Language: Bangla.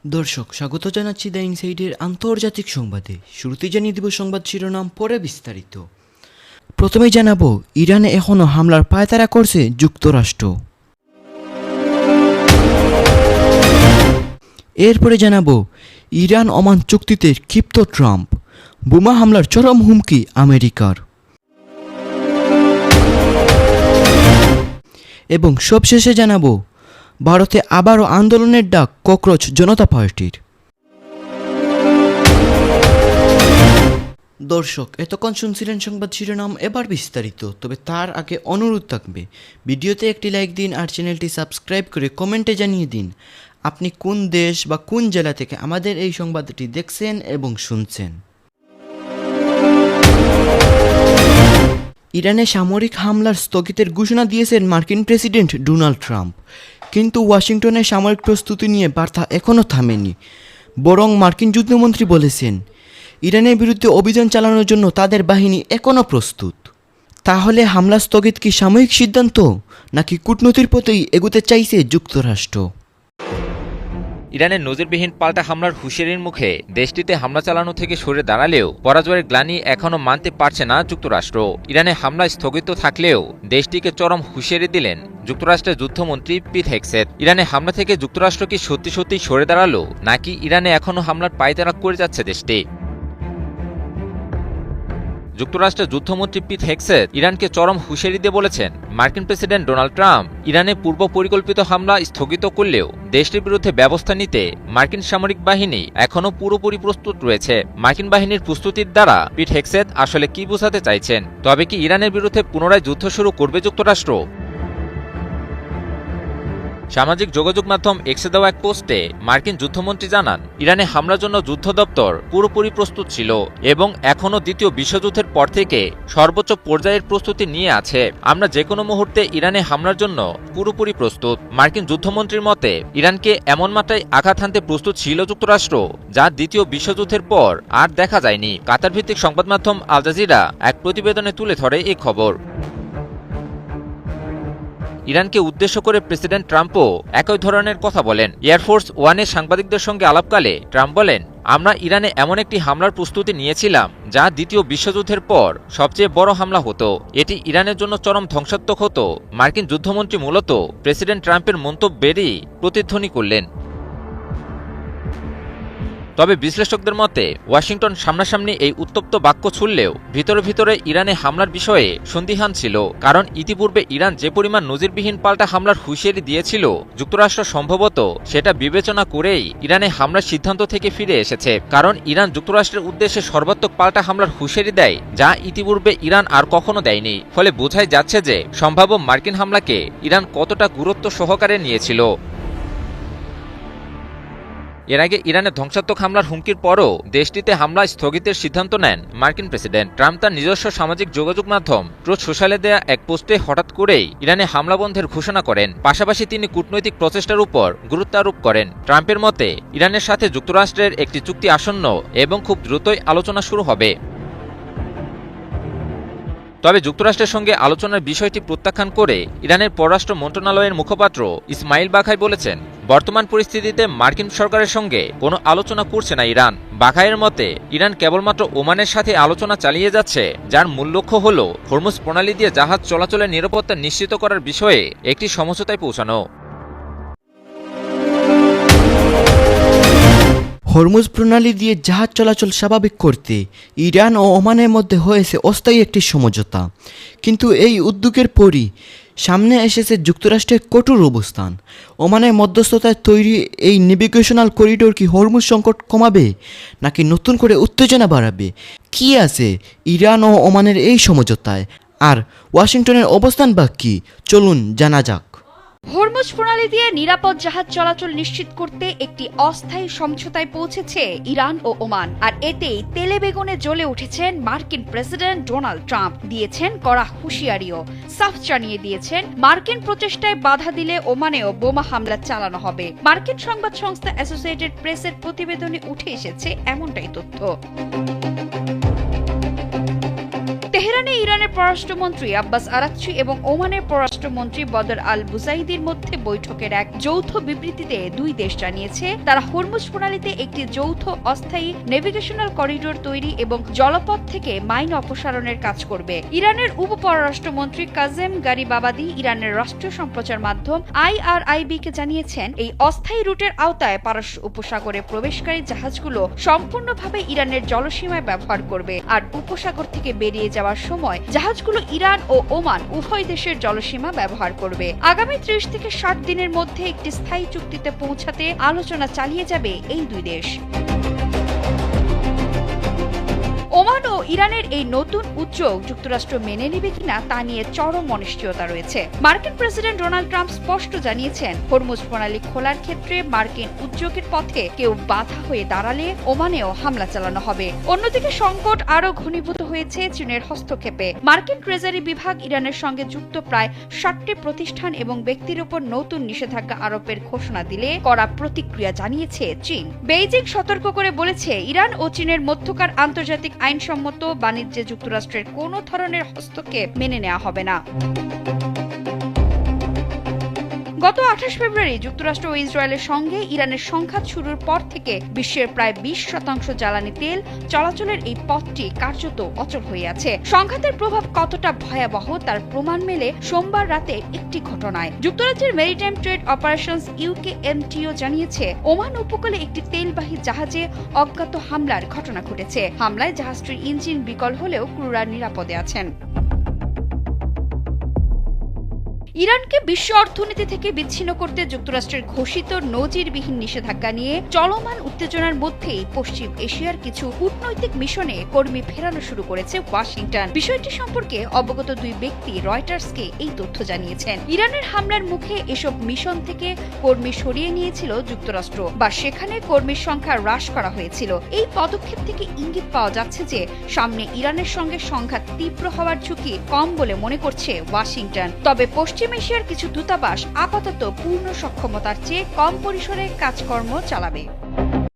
দর্শক স্বাগত জানাচ্ছি দ্য ইনসাইডের আন্তর্জাতিক সংবাদে। শুরুতে জানিয়ে দেব সংবাদ শিরোনাম, পরে বিস্তারিত। প্রথমেই জানাবো, ইরানে এখনও হামলার পায়তারা করছে যুক্তরাষ্ট্র। এরপরে জানাবো, ইরান ওমান চুক্তিতে ক্ষিপ্ত ট্রাম্প, বোমা হামলার চরম হুমকি আমেরিকার। এবং সবশেষে জানাবো, ভারতে আবারও আন্দোলনের ডাক ককরোচ জনতা পার্টির। দর্শক, এতক্ষণ শুনছিলেন সংবাদ শিরোনাম, এবার বিস্তারিত। তবে তার আগে অনুরোধ থাকবে, ভিডিওতে একটি লাইক দিন আর চ্যানেলটি সাবস্ক্রাইব করে কমেন্টে জানিয়ে দিন আপনি কোন দেশ বা কোন জেলা থেকে আমাদের এই সংবাদটি দেখছেন এবং শুনছেন। ইরানে সামরিক হামলার স্থগিতের ঘোষণা দিয়েছেন মার্কিন প্রেসিডেন্ট ডোনাল্ড ট্রাম্প। কিন্তু ওয়াশিংটনের সামরিক প্রস্তুতি নিয়ে বার্তা এখনও থামেনি। বরং মার্কিন যুদ্ধমন্ত্রী বলেছেন, ইরানের বিরুদ্ধে অভিযান চালানোর জন্য তাদের বাহিনী এখনও প্রস্তুত। তাহলে হামলা স্থগিত কি সাময়িক সিদ্ধান্ত, নাকি কূটনীতির পথেই এগোতে চাইছে যুক্তরাষ্ট্র? ইরানের নজিরবিহীন পাল্টা হামলার হুঁশিয়ারির মুখে দেশটিতে হামলা চালানো থেকে সরে দাঁড়ালেও পরাজয়ের গ্লানি এখনও মানতে পারছে না যুক্তরাষ্ট্র। ইরানে হামলা স্থগিত থাকলেও দেশটিকে চরম হুঁশিয়ারি দিলেন যুক্তরাষ্ট্রের যুদ্ধমন্ত্রী পিট হেগসেথ। ইরানে হামলা থেকে যুক্তরাষ্ট্র কি সত্যি সত্যি সরে দাঁড়ালো, নাকি ইরানে এখনও হামলার পায়তারা করে যাচ্ছে দেশটি? যুক্তরাষ্ট্রের যুদ্ধমন্ত্রী পিট হেগসেথ ইরানকে চরম হুঁশিয়ারি দিয়ে বলেছেন, মার্কিন প্রেসিডেন্ট ডোনাল্ড ট্রাম্প ইরানে পূর্ব পরিকল্পিত হামলা স্থগিত করলেও দেশটির বিরুদ্ধে ব্যবস্থা নিতে মার্কিন সামরিক বাহিনী এখনও পুরোপুরি প্রস্তুত রয়েছে। মার্কিন বাহিনীর প্রস্তুতির দ্বারা পিট হেগসেথ আসলে কি বোঝাতে চাইছেন? তবে কি ইরানের বিরুদ্ধে পুনরায় যুদ্ধ শুরু করবে যুক্তরাষ্ট্র? সামাজিক যোগাযোগ মাধ্যম এক্সে দেওয়া এক পোস্টে মার্কিন যুদ্ধমন্ত্রী জানান, ইরানে হামলার জন্য যুদ্ধ দপ্তর পুরোপুরি প্রস্তুত ছিল এবং এখনও দ্বিতীয় বিশ্বযুদ্ধের পর থেকে সর্বোচ্চ পর্যায়ের প্রস্তুতি নিয়ে আছে। আমরা যে কোনো মুহূর্তে ইরানে হামলার জন্য পুরোপুরি প্রস্তুত। মার্কিন যুদ্ধমন্ত্রীর মতে, ইরানকে এমন মাত্রায় আঘাত হানতে প্রস্তুত ছিল যুক্তরাষ্ট্র, যা দ্বিতীয় বিশ্বযুদ্ধের পর আর দেখা যায়নি। কাতার ভিত্তিক সংবাদ মাধ্যম আল জাজিরা এক প্রতিবেদনে তুলে ধরে এই খবর। ইরানকে উদ্দেশ্য করে প্রেসিডেন্ট ট্রাম্পও একই ধরনের কথা বলেন। এয়ারফোর্স ওয়ানের সাংবাদিকদের সঙ্গে আলাপকালে ট্রাম্প বলেন, আমরা ইরানে এমন একটি হামলার প্রস্তুতি নিয়েছিলাম যা দ্বিতীয় বিশ্বযুদ্ধের পর সবচেয়ে বড় হামলা হতো। এটি ইরানের জন্য চরম ধ্বংসাত্মক হতো। মার্কিন যুদ্ধমন্ত্রী মূলত প্রেসিডেন্ট ট্রাম্পের মন্তব্যেরই প্রতিধ্বনি করলেন। তবে বিশ্লেষকদের মতে, ওয়াশিংটন সামনাসামনি এই উত্তপ্ত বাক্য ছুড়লেও ভিতরে ভিতরে ইরানে হামলার বিষয়ে সন্দিহান ছিল। কারণ ইতিপূর্বে ইরান যে পরিমাণ নজিরবিহীন পাল্টা হামলার হুঁশিয়ারি দিয়েছিল, যুক্তরাষ্ট্র সম্ভবত সেটা বিবেচনা করেই ইরানে হামলার সিদ্ধান্ত থেকে ফিরে এসেছে। কারণ ইরান যুক্তরাষ্ট্রের উদ্দেশ্যে সর্বাত্মক পাল্টা হামলার হুঁশিয়ারি দেয়, যা ইতিপূর্বে ইরান আর কখনো দেয়নি। ফলে বোঝাই যাচ্ছে যে সম্ভাব্য মার্কিন হামলাকে ইরান কতটা গুরুত্ব সহকারে নিয়েছিল। এর আগে ইরানের ধ্বংসাত্মক হামলার হুমকির পরও দেশটিতে হামলা স্থগিতের সিদ্ধান্ত নেন মার্কিন প্রেসিডেন্ট ট্রাম্প। তার নিজস্ব সামাজিক যোগাযোগ মাধ্যম ট্রুথ সোশ্যালে দেয়া এক পোস্টে হঠাৎ করেই ইরানে হামলা বন্ধের ঘোষণা করেন। পাশাপাশি তিনি কূটনৈতিক প্রচেষ্টার উপর গুরুত্ব আরোপ করেন। ট্রাম্পের মতে, ইরানের সাথে যুক্তরাষ্ট্রের একটি চুক্তি আসন্ন এবং খুব দ্রুতই আলোচনা শুরু হবে। তবে যুক্তরাষ্ট্রের সঙ্গে আলোচনার বিষয়টি প্রত্যাখ্যান করে ইরানের পররাষ্ট্র মন্ত্রণালয়ের মুখপাত্র ইসমাইল বাঘাই বলেছেন, বর্তমান পরিস্থিতিতে মার্কিন সরকারের সঙ্গে কোনো আলোচনা করছে না ইরান। বাঘাইয়ের মতে, ইরান কেবলমাত্র ওমানের সাথে আলোচনা চালিয়ে যাচ্ছে, যার মূল লক্ষ্য হল হরমুজ প্রণালী দিয়ে জাহাজ চলাচলের নিরাপত্তা নিশ্চিত করার বিষয়ে একটি সমঝোতায় পৌঁছানো। হরমুজ প্রণালী দিয়ে জাহাজ চলাচল স্বাভাবিক করতে ইরান ও ওমানের মধ্যে হয়েছে অস্থায়ী একটি সমঝোতা। কিন্তু এই উদ্যোগের পরই সামনে এসেছে যুক্তরাষ্ট্রের কঠোর অবস্থান। ওমানের মধ্যস্থতায় তৈরি এই নেভিগেশনাল করিডোর কি হরমুজ সংকট কমাবে, নাকি নতুন করে উত্তেজনা বাড়াবে? কি আছে ইরান ও ওমানের এই সমঝোতায়, আর ওয়াশিংটনের অবস্থান বা কী? চলুন জানা যাক। হরমুজ প্রণালী দিয়ে নিরাপদ জাহাজ চলাচল নিশ্চিত করতে একটি অস্থায়ী সমঝোতায় পৌঁছেছে ইরান ও ওমান। আর এতেই তেলে বেগুনে জ্বলে উঠেছেন মার্কিন প্রেসিডেন্ট ডোনাল্ড ট্রাম্প। দিয়েছেন কড়া হুঁশিয়ারিও, সাফ জানিয়ে দিয়েছেন মার্কিন প্রচেষ্টায় বাধা দিলে ওমানেও বোমা হামলা চালানো হবে। মার্কিন সংবাদ সংস্থা অ্যাসোসিয়েটেড প্রেসের প্রতিবেদনে উঠে এসেছে এমনটাই তথ্য। তেহরান তেহরানে ইরানের পররাষ্ট্রমন্ত্রী আব্বাস আরাকচি এবং ওমানের পররাষ্ট্রমন্ত্রী বদর আল বুসাইদির মধ্যে বৈঠকের এক যৌথ বিবৃতিতে দুই দেশ জানিয়েছে তারা হরমুজ প্রণালীতে একটি যৌথ অস্থায়ী নেভিগেশনাল করিডোর তৈরি এবং জলপথ থেকে মাইন অপসারণের কাজ করবে। ইরানের উপপররাষ্ট্রমন্ত্রী কাজেম গারিবাবাদি ইরানের রাষ্ট্রীয় সম্প্রচার মাধ্যম IRIB-কে জানিয়েছেন এই অস্থায়ী রুটের আওতায় পারস্য উপসাগরে প্রবেশকারী জাহাজগুলো সম্পূর্ণভাবে ইরানের জলসীমায় ব্যবহার করবে আর উপসাগর থেকে বেরিয়ে যাওয়ার সময় জাহাজগুলো ইরান ও ওমান উভয় দেশের জলসীমা ব্যবহার করবে। আগামী 30 থেকে 60 দিনের মধ্যে একটি স্থায়ী চুক্তিতে পৌঁছাতে আলোচনা চালিয়ে যাবে এই দুই দেশ। ওমান ও ইরানের এই নতুন উদ্যোগ যুক্তরাষ্ট্র মেনে নেবে কিনা তা নিয়ে চরম অনিশ্চয়তা রয়েছে। মার্কিন প্রেসিডেন্ট ডোনাল্ড ট্রাম্প স্পষ্ট জানিয়েছেন হরমুজ প্রণালী খোলার ক্ষেত্রে মার্কিন উদ্যোগের পথে কেউ বাধা হয়ে দাঁড়ালে ওমানেও হামলা চালানো হবে। অন্যদিকে সংকট আরও ঘনীভূত হয়েছে চীনের হস্তক্ষেপে। মার্কিন ট্রেজারি বিভাগ ইরানের সঙ্গে যুক্ত প্রায় 60টি প্রতিষ্ঠান এবং ব্যক্তির উপর নতুন নিষেধাজ্ঞা আরোপের ঘোষণা দিলে কড়া প্রতিক্রিয়া জানিয়েছে চীন। বেইজিং সতর্ক করে বলেছে ইরান ও চীনের মধ্যকার আন্তর্জাতিক আইনসম্মত বাণিজ্যে যুক্তরাষ্ট্রের কোনো ধরনের হস্তক্ষেপ মেনে নেওয়া হবে না। গত 28 ফেব্রুয়ারি যুক্তরাষ্ট্র ও ইসরায়েলের সঙ্গে ইরানের সংঘাত শুরুর পর থেকে বিশ্বের প্রায় 20% জ্বালানি তেল চলাচলের এই পথটি কার্যত অচল হয়ে আছে। সংঘাতের প্রভাব কতটা ভয়াবহ তার প্রমাণ মেলে সোমবার রাতে একটি ঘটনায়। যুক্তরাজ্যের মেরিটাইম ট্রেড অপারেশনস UKMTO জানিয়েছে ওমান উপকূলে একটি তেলবাহী জাহাজে অজ্ঞাত হামলার ঘটনা ঘটেছে। হামলায় জাহাজটির ইঞ্জিন বিকল হলেও ক্রুরা নিরাপদে আছেন। ইরানকে বিশ্ব অর্থনীতি থেকে বিচ্ছিন্ন করতে যুক্তরাষ্ট্রের ঘোষিত নজিরবিহীন নিষেধাজ্ঞা নিয়ে চলমান উত্তেজনার মধ্যেই পশ্চিম এশিয়ার কিছু কূটনৈতিক মিশনে কর্মী ফেরানো শুরু করেছে ওয়াশিংটন। বিষয়টি সম্পর্কে অবগত দুই ব্যক্তি রয়টার্সকে এই তথ্য জানিয়েছেন। ইরানের হামলার মুখে এসব মিশন থেকে কর্মী সরিয়ে নিয়েছিল যুক্তরাষ্ট্র বা সেখানে কর্মীর সংখ্যা হ্রাস করা হয়েছিল। এই পদক্ষেপ থেকে ইঙ্গিত পাওয়া যাচ্ছে যে সামনে ইরানের সঙ্গে সংঘাত তীব্র হওয়ার ঝুঁকি কম বলে মনে করছে ওয়াশিংটন। তবে পশ্চিম এশিয়ার কিছু দূতাবাস আপাতত পূর্ণ সক্ষমতার চেয়ে কম পরিসরে কাজকর্ম চালাবে।